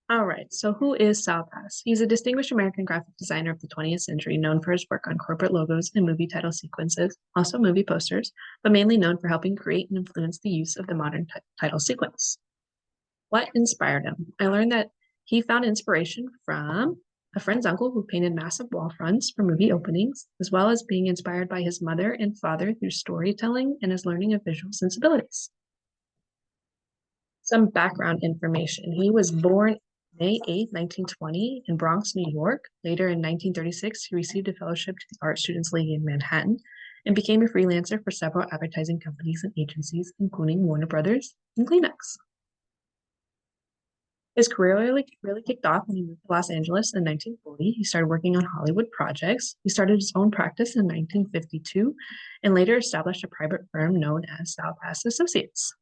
All right, so who is Saul? He's a distinguished American graphic designer of the 20th century, known for his work on corporate logos and movie title sequences, also movie posters, but mainly known for helping create and influence the use of the modern title sequence. What inspired him? I learned that he found inspiration from a friend's uncle who painted massive wall fronts for movie openings, as well as being inspired by his mother and father through storytelling and his learning of visual sensibilities. Some background information. He was born May 8, 1920, in Bronx, New York. Later in 1936, he received a fellowship to the Art Students League in Manhattan and became a freelancer for several advertising companies and agencies, including Warner Brothers and Kleenex. His career really kicked off when he moved to Los Angeles in 1940. He started working on Hollywood projects. He started his own practice in 1952 and later established a private firm known as Saul Associates.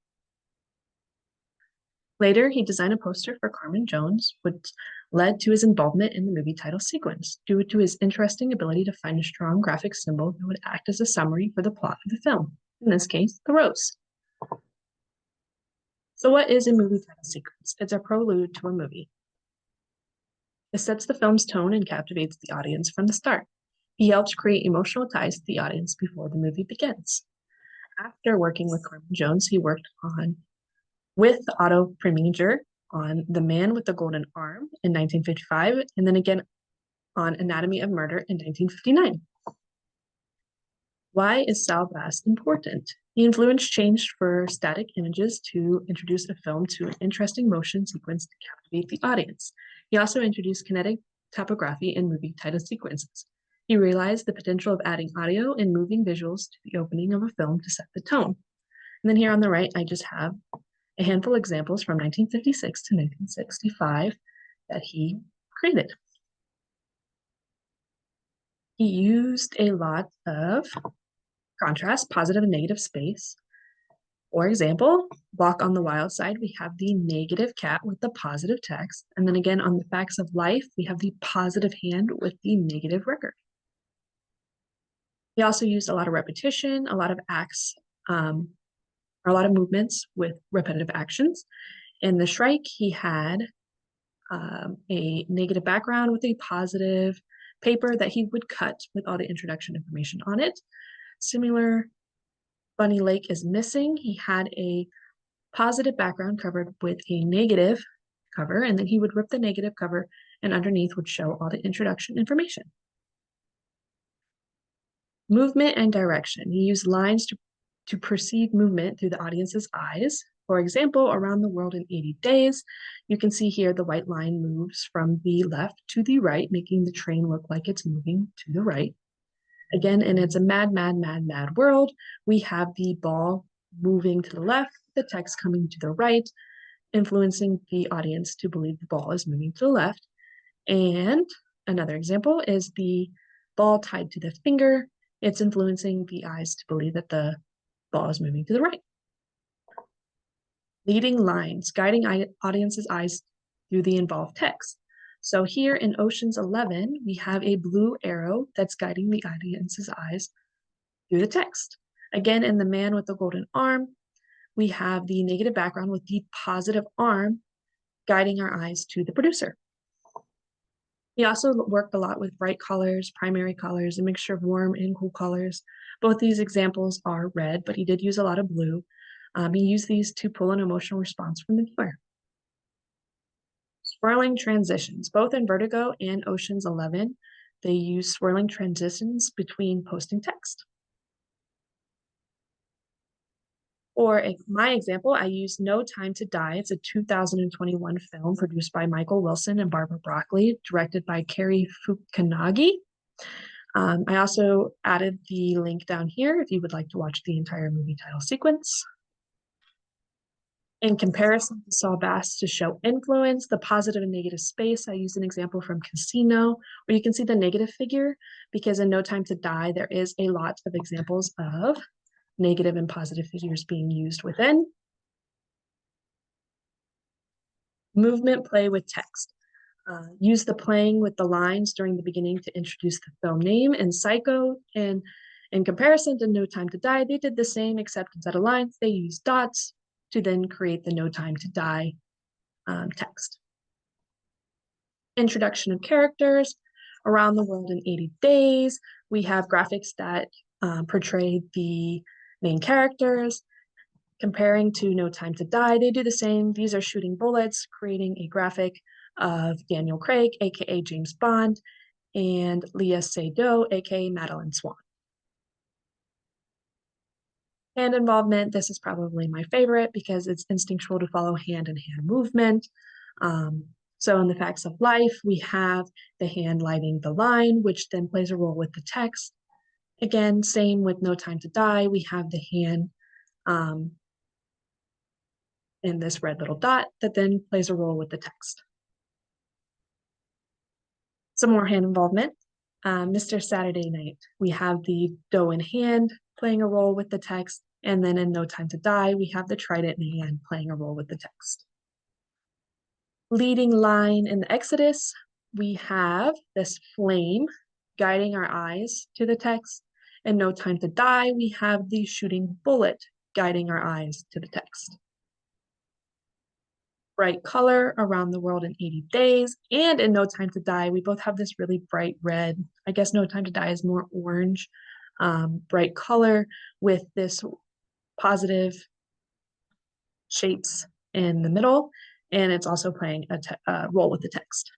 Later, he designed a poster for Carmen Jones, which led to his involvement in the movie title sequence, due to his interesting ability to find a strong graphic symbol that would act as a summary for the plot of the film, in this case, the rose. So what is a movie title sequence? It's a prelude to a movie. It sets the film's tone and captivates the audience from the start. He helps create emotional ties to the audience before the movie begins. After working with Carmen Jones, he worked with Otto Preminger on The Man with the Golden Arm in 1955, and then again on Anatomy of Murder in 1959. Why is Saul Bass important? He influenced change for static images to introduce a film to an interesting motion sequence to captivate the audience. He also introduced kinetic typography in movie title sequences. He realized the potential of adding audio and moving visuals to the opening of a film to set the tone. And then here on the right, I just have a handful of examples from 1956 to 1965 that he created. He used a lot of contrast, positive and negative space. For example, Walk on the Wild Side, we have the negative cat with the positive text. And then again, on the Facts of Life, we have the positive hand with the negative record. He also used a lot of repetition, a lot of acts, or a lot of movements with repetitive actions. In the Shrike, he had a negative background with a positive paper that he would cut with all the introduction information on it. Similar, Bunny Lake is Missing. He had a positive background covered with a negative cover, and then he would rip the negative cover, and underneath would show all the introduction information. Movement and direction. He used lines to perceive movement through the audience's eyes. For example, Around the World in 80 Days, you can see here the white line moves from the left to the right, making the train look like it's moving to the right. Again, and it's a mad, mad, mad, mad world. We have the ball moving to the left, the text coming to the right, influencing the audience to believe the ball is moving to the left. And another example is the ball tied to the finger. It's influencing the eyes to believe that the ball is moving to the right. Leading lines, guiding audience's eyes through the involved text. So here in Ocean's 11, we have a blue arrow that's guiding the audience's eyes through the text. Again, in The Man with the Golden Arm, we have the negative background with the positive arm guiding our eyes to the producer. He also worked a lot with bright colors, primary colors, a mixture of warm and cool colors. Both these examples are red, but he did use a lot of blue. He used these to pull an emotional response from the viewer. Swirling transitions, both in Vertigo and Ocean's 11, they use swirling transitions between posting text. Or my example, I used No Time to Die. It's a 2021 film produced by Michael Wilson and Barbara Broccoli, directed by Cary Fukunaga. I also added the link down here if you would like to watch the entire movie title sequence. In comparison to Saul Bass to show influence, the positive and negative space, I used an example from Casino, where you can see the negative figure, because in No Time to Die, there is a lot of examples of negative and positive figures being used within. Movement play with text. Use the playing with the lines during the beginning to introduce the film name. And Psycho, and in comparison to No Time to Die, they did the same, except instead of lines, they used dots to then create the No Time to Die text. Introduction of characters. Around the World in 80 Days, we have graphics that portray the main characters. Comparing to No Time to Die, they do the same. These are shooting bullets, creating a graphic of Daniel Craig, aka James Bond, and Leah Seydoux, aka Madeline Swan. Hand involvement, this is probably my favorite because it's instinctual to follow hand-in-hand movement. So in the facts of life, we have the hand lighting the line, which then plays a role with the text. Again, same with No Time to Die, we have the hand in this red little dot that then plays a role with the text. Some more hand involvement. Mr. Saturday Night, we have the dough in hand playing a role with the text, and then in No Time to Die, we have the trident in hand playing a role with the text. Leading line in the Exodus, we have this flame guiding our eyes to the text. In No Time to Die, we have the shooting bullet guiding our eyes to the text. Bright color, Around the World in 80 Days, and in No Time to Die, we both have this really bright red. I guess No Time to Die is more orange, bright color with this positive shapes in the middle, and it's also playing a role with the text.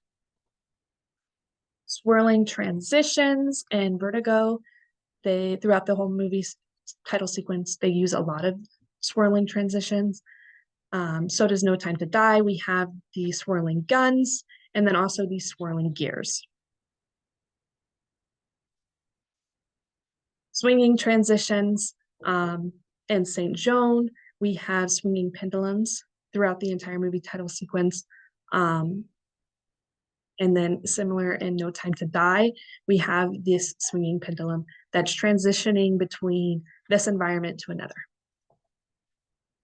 Swirling transitions and Vertigo, throughout the whole movie's title sequence, they use a lot of swirling transitions. So does No Time to Die. We have the swirling guns and then also the swirling gears. Swinging transitions in St. Joan, we have swinging pendulums throughout the entire movie title sequence. And then similar in No Time to Die, we have this swinging pendulum that's transitioning between this environment to another.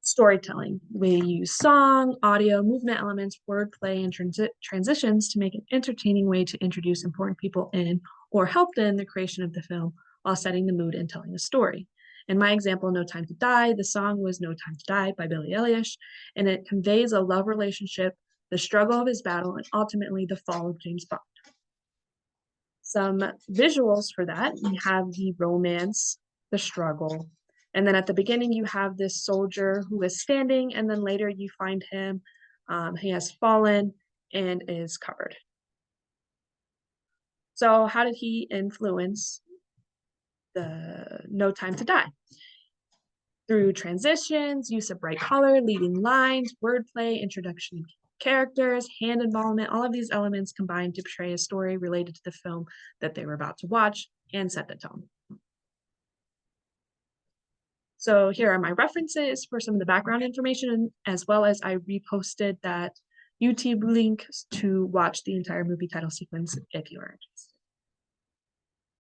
Storytelling. We use song, audio, movement elements, wordplay, and transitions to make an entertaining way to introduce important people in or help in the creation of the film while setting the mood and telling a story. In my example, No Time to Die, the song was No Time to Die by Billie Eilish, and it conveys a love relationship, the struggle of his battle, and ultimately the fall of James Bond. Some visuals for that, we have the romance, the struggle, and then at the beginning you have this soldier who is standing, and then later you find him, he has fallen and is covered. So how did he influence the No Time to Die? Through transitions, use of bright color, leading lines, wordplay, introduction of characters, hand involvement, all of these elements combined to portray a story related to the film that they were about to watch and set the tone. So here are my references for some of the background information, as well as I reposted that YouTube link to watch the entire movie title sequence if you are interested.